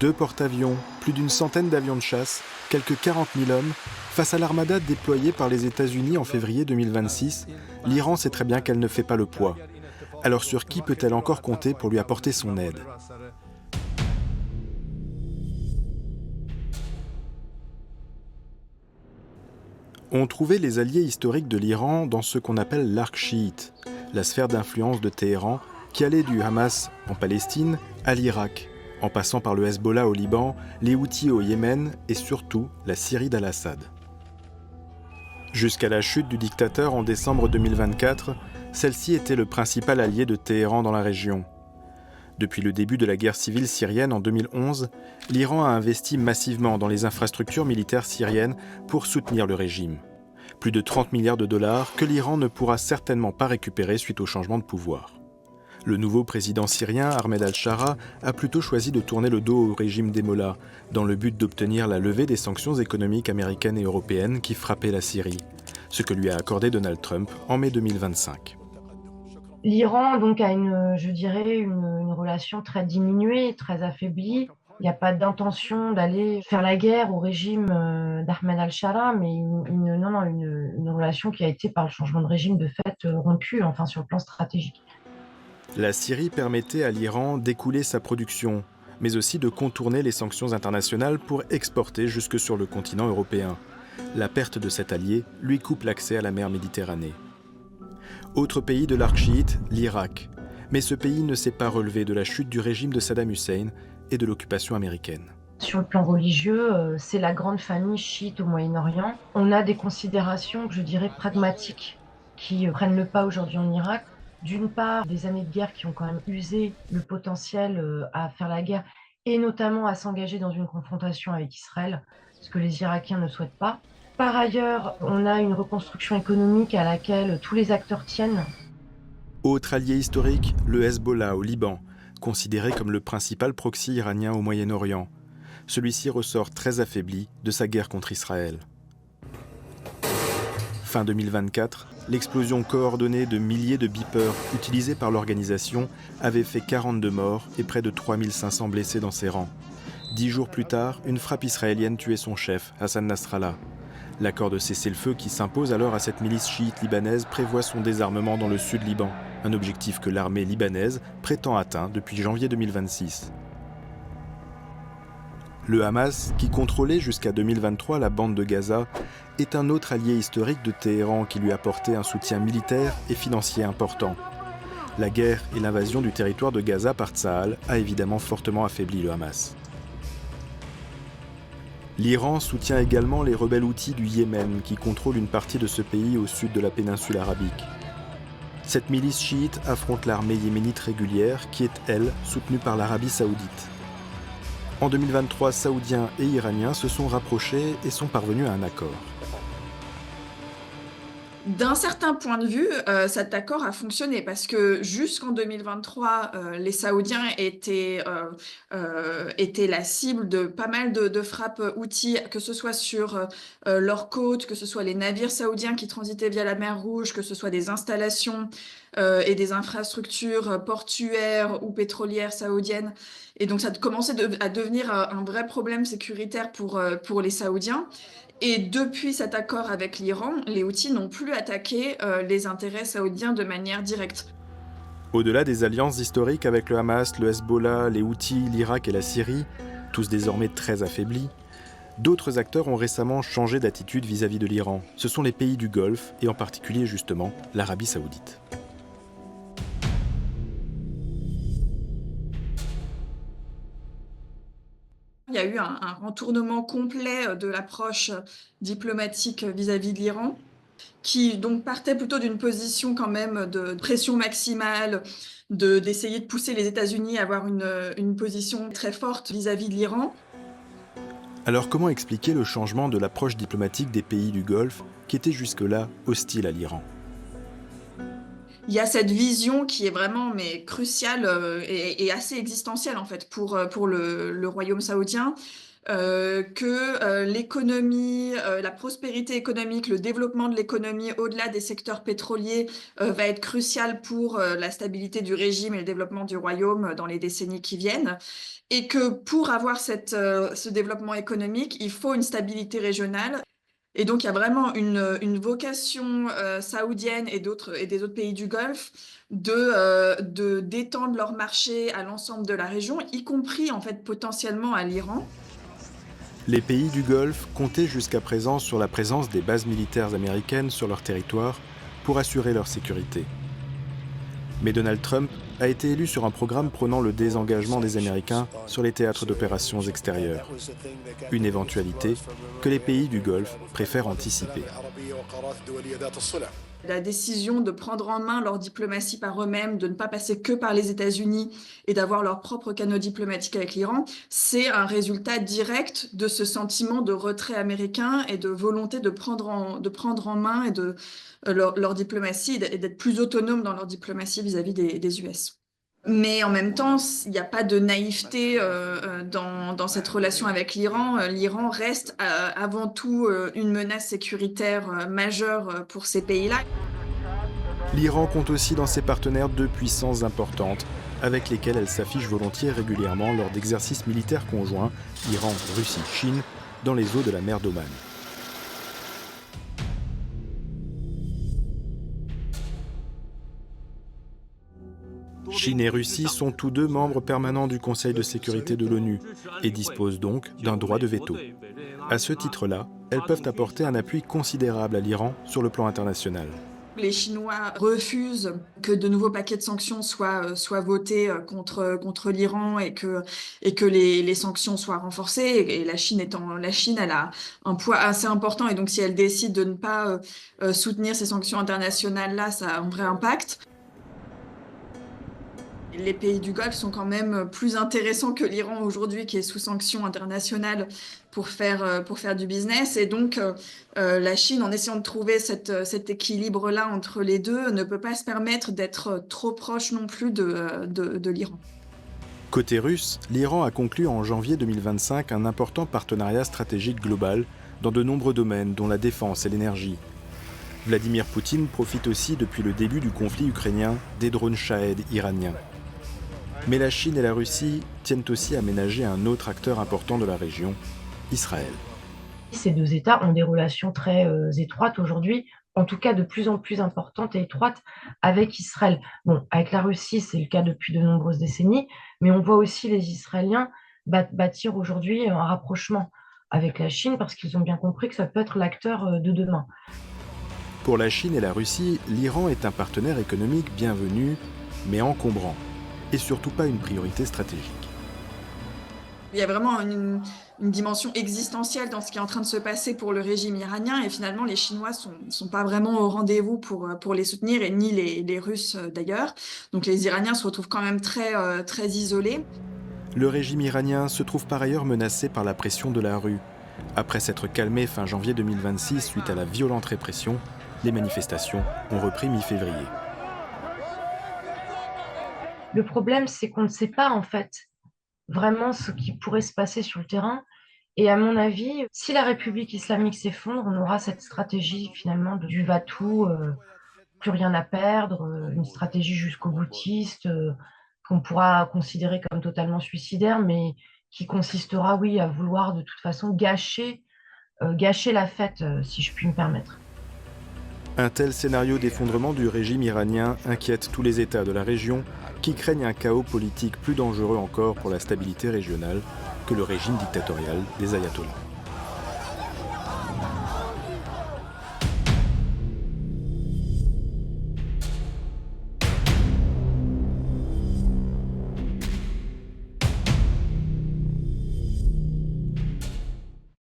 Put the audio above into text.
2 porte-avions, plus d'une centaine d'avions de chasse, quelques 40 000 hommes, face à l'armada déployée par les États-Unis en février 2026, l'Iran sait très bien qu'elle ne fait pas le poids. Alors sur qui peut-elle encore compter pour lui apporter son aide ? On trouvait les alliés historiques de l'Iran dans ce qu'on appelle l'arc chiite, la sphère d'influence de Téhéran, qui allait du Hamas en Palestine à l'Irak, en passant par le Hezbollah au Liban, les Houthis au Yémen et surtout la Syrie d'Al-Assad. Jusqu'à la chute du dictateur en décembre 2024, celle-ci était le principal allié de Téhéran dans la région. Depuis le début de la guerre civile syrienne en 2011, l'Iran a investi massivement dans les infrastructures militaires syriennes pour soutenir le régime. Plus de 30 milliards de dollars que l'Iran ne pourra certainement pas récupérer suite au changement de pouvoir. Le nouveau président syrien, Ahmed al-Shara, a plutôt choisi de tourner le dos au régime des Mollahs, dans le but d'obtenir la levée des sanctions économiques américaines et européennes qui frappaient la Syrie, ce que lui a accordé Donald Trump en mai 2025. L'Iran donc a une relation très diminuée, très affaiblie. Il n'y a pas d'intention d'aller faire la guerre au régime d'Ahmed al-Shara, mais une relation qui a été par le changement de régime de fait rompue, enfin sur le plan stratégique. La Syrie permettait à l'Iran d'écouler sa production, mais aussi de contourner les sanctions internationales pour exporter jusque sur le continent européen. La perte de cet allié lui coupe l'accès à la mer Méditerranée. Autre pays de l'arc chiite, l'Irak. Mais ce pays ne s'est pas relevé de la chute du régime de Saddam Hussein et de l'occupation américaine. Sur le plan religieux, c'est la grande famille chiite au Moyen-Orient. On a des considérations, je dirais, pragmatiques qui prennent le pas aujourd'hui en Irak. D'une part, des années de guerre qui ont quand même usé le potentiel à faire la guerre et notamment à s'engager dans une confrontation avec Israël, ce que les Irakiens ne souhaitent pas. Par ailleurs, on a une reconstruction économique à laquelle tous les acteurs tiennent. Autre allié historique, le Hezbollah au Liban, considéré comme le principal proxy iranien au Moyen-Orient. Celui-ci ressort très affaibli de sa guerre contre Israël. Fin 2024, l'explosion coordonnée de milliers de beepers utilisés par l'organisation avait fait 42 morts et près de 3500 blessés dans ses rangs. 10 jours plus tard, une frappe israélienne tuait son chef, Hassan Nasrallah. L'accord de cessez-le-feu qui s'impose alors à cette milice chiite libanaise prévoit son désarmement dans le sud Liban, un objectif que l'armée libanaise prétend atteint depuis janvier 2026. Le Hamas, qui contrôlait jusqu'à 2023 la bande de Gaza, est un autre allié historique de Téhéran qui lui apportait un soutien militaire et financier important. La guerre et l'invasion du territoire de Gaza par Tsahal a évidemment fortement affaibli le Hamas. L'Iran soutient également les rebelles houthis du Yémen qui contrôlent une partie de ce pays au sud de la péninsule arabique. Cette milice chiite affronte l'armée yéménite régulière qui est, elle, soutenue par l'Arabie saoudite. En 2023, Saoudiens et Iraniens se sont rapprochés et sont parvenus à un accord. D'un certain point de vue, cet accord a fonctionné parce que jusqu'en 2023, les Saoudiens étaient la cible de pas mal de frappes houthis, que ce soit sur leurs côtes, que ce soit les navires saoudiens qui transitaient via la mer Rouge, que ce soit des installations et des infrastructures portuaires ou pétrolières saoudiennes. Et donc ça commençait à devenir un vrai problème sécuritaire pour les Saoudiens. Et depuis cet accord avec l'Iran, les Houthis n'ont plus attaqué les intérêts saoudiens de manière directe. Au-delà des alliances historiques avec le Hamas, le Hezbollah, les Houthis, l'Irak et la Syrie, tous désormais très affaiblis, d'autres acteurs ont récemment changé d'attitude vis-à-vis de l'Iran. Ce sont les pays du Golfe, et en particulier justement l'Arabie saoudite. Il y a eu un retournement complet de l'approche diplomatique vis-à-vis de l'Iran, qui donc partait plutôt d'une position quand même de pression maximale, d'essayer de pousser les États-Unis à avoir une position très forte vis-à-vis de l'Iran. Alors comment expliquer le changement de l'approche diplomatique des pays du Golfe qui étaient jusque-là hostiles à l'Iran ? Il y a cette vision qui est vraiment cruciale et assez existentielle en fait pour le royaume saoudien. que l'économie, la prospérité économique, le développement de l'économie au-delà des secteurs pétroliers va être crucial pour la stabilité du régime et le développement du royaume dans les décennies qui viennent. Et que pour avoir ce développement économique, il faut une stabilité régionale. Et donc, il y a vraiment une vocation saoudienne et des autres pays du Golfe d'étendre leur marché à l'ensemble de la région, y compris en fait potentiellement à l'Iran. Les pays du Golfe comptaient jusqu'à présent sur la présence des bases militaires américaines sur leur territoire pour assurer leur sécurité. Mais Donald Trump a été élu sur un programme prônant le désengagement des Américains sur les théâtres d'opérations extérieures. Une éventualité que les pays du Golfe préfèrent anticiper. La décision de prendre en main leur diplomatie par eux-mêmes, de ne pas passer que par les États-Unis et d'avoir leur propre canaux diplomatiques avec l'Iran, c'est un résultat direct de ce sentiment de retrait américain et de volonté de prendre en main leur diplomatie et d'être plus autonome dans leur diplomatie vis-à-vis des US. Mais en même temps, il n'y a pas de naïveté dans cette relation avec l'Iran. L'Iran reste avant tout une menace sécuritaire majeure pour ces pays-là. L'Iran compte aussi dans ses partenaires deux puissances importantes, avec lesquelles elle s'affiche volontiers régulièrement lors d'exercices militaires conjoints, Iran, Russie, Chine, dans les eaux de la mer d'Oman. Chine et Russie sont tous deux membres permanents du Conseil de sécurité de l'ONU et disposent donc d'un droit de veto. À ce titre-là, elles peuvent apporter un appui considérable à l'Iran sur le plan international. Les Chinois refusent que de nouveaux paquets de sanctions soient votés contre l'Iran et que les sanctions soient renforcées. Et la Chine, elle a un poids assez important. Et donc, si elle décide de ne pas soutenir ces sanctions internationales-là, ça a un vrai impact. Les pays du Golfe sont quand même plus intéressants que l'Iran aujourd'hui, qui est sous sanctions internationales pour faire du business. Et donc, la Chine, en essayant de trouver cet équilibre-là entre les deux, ne peut pas se permettre d'être trop proche non plus de l'Iran. Côté russe, l'Iran a conclu en janvier 2025 un important partenariat stratégique global dans de nombreux domaines, dont la défense et l'énergie. Vladimir Poutine profite aussi, depuis le début du conflit ukrainien, des drones Shahed iraniens. Mais la Chine et la Russie tiennent aussi à ménager un autre acteur important de la région, Israël. Ces deux États ont des relations très étroites aujourd'hui, en tout cas de plus en plus importantes et étroites avec Israël. Bon, avec la Russie, c'est le cas depuis de nombreuses décennies, mais on voit aussi les Israéliens bâtir aujourd'hui un rapprochement avec la Chine parce qu'ils ont bien compris que ça peut être l'acteur de demain. Pour la Chine et la Russie, l'Iran est un partenaire économique bienvenu, mais encombrant, et surtout pas une priorité stratégique. Il y a vraiment une dimension existentielle dans ce qui est en train de se passer pour le régime iranien et finalement les Chinois sont pas vraiment au rendez-vous pour les soutenir et ni les Russes d'ailleurs. Donc les Iraniens se retrouvent quand même très isolés. Le régime iranien se trouve par ailleurs menacé par la pression de la rue. Après s'être calmé fin janvier 2026 suite à la violente répression, les manifestations ont repris mi-février. Le problème, c'est qu'on ne sait pas en fait vraiment ce qui pourrait se passer sur le terrain. Et à mon avis, si la République islamique s'effondre, on aura cette stratégie finalement du va-tout, plus rien à perdre, une stratégie jusqu'au boutiste, qu'on pourra considérer comme totalement suicidaire, mais qui consistera, oui, à vouloir de toute façon gâcher la fête, si je puis me permettre. Un tel scénario d'effondrement du régime iranien inquiète tous les États de la région qui craignent un chaos politique plus dangereux encore pour la stabilité régionale que le régime dictatorial des ayatollahs.